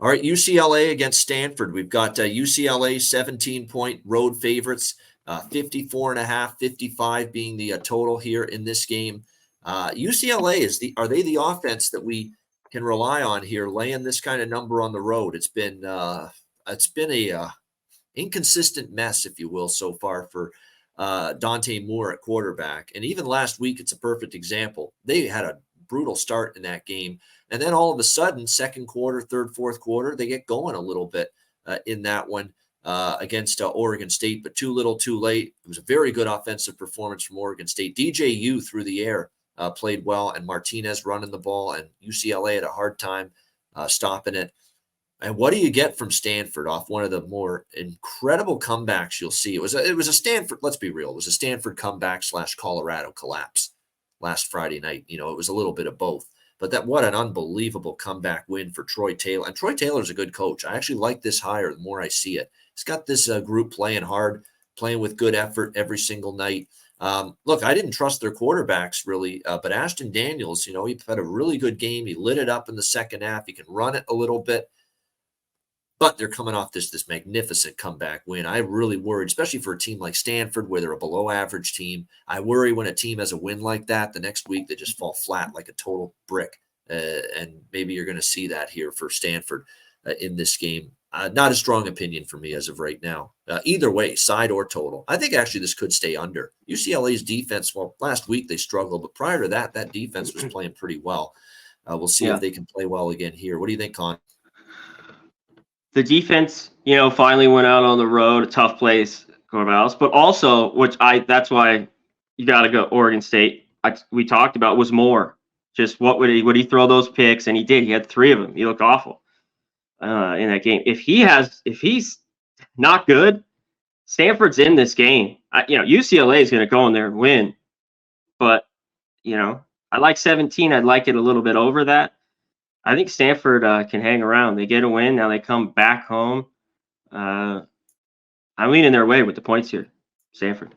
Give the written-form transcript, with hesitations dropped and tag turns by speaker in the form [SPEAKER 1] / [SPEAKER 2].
[SPEAKER 1] All right, UCLA against Stanford. We've got UCLA 17-point road favorites, 54.5, 55 being the total here in this game. UCLA are they the offense that we can rely on here, laying this kind of number on the road? It's been a inconsistent mess, if you will, so far for Dante Moore at quarterback. And even last week, it's a perfect example. They had a brutal start in that game. And then all of a sudden, second quarter, third, fourth quarter, they get going a little bit in that one against Oregon State, but too little, too late. It was a very good offensive performance from Oregon State. DJU through the air played well, and Martinez running the ball, and UCLA had a hard time stopping it. And what do you get from Stanford off one of the more incredible comebacks you'll see? It was a Stanford, let's be real, it was a Stanford comeback / Colorado collapse last Friday night. It was a little bit of both. But what an unbelievable comeback win for Troy Taylor. And Troy Taylor's a good coach. I actually like this hire the more I see it. He's got this group playing hard, playing with good effort every single night. Look, I didn't trust their quarterbacks really, but Ashton Daniels, he had a really good game. He lit it up in the second half. He can run it a little bit. But they're coming off this magnificent comeback win. I really worried, especially for a team like Stanford, where they're a below-average team. I worry when a team has a win like that, the next week they just fall flat like a total brick. And maybe you're going to see that here for Stanford in this game. Not a strong opinion for me as of right now. Either way, side or total. I think actually this could stay under. UCLA's defense, well, last week they struggled, but prior to that defense was playing pretty well. We'll see if they can play well again here. What do you think, Con?
[SPEAKER 2] The defense, finally went out on the road, a tough place, Corvallis, but also, that's why you got to go Oregon State. We talked about was more. Just would he throw those picks? And he did. He had 3 of them. He looked awful in that game. If he's not good, Stanford's in this game. UCLA is going to go in there and win, but I like 17. I'd like it a little bit over that. I think Stanford can hang around. They get a win. Now they come back home. I'm leaning their way with the points here, Stanford.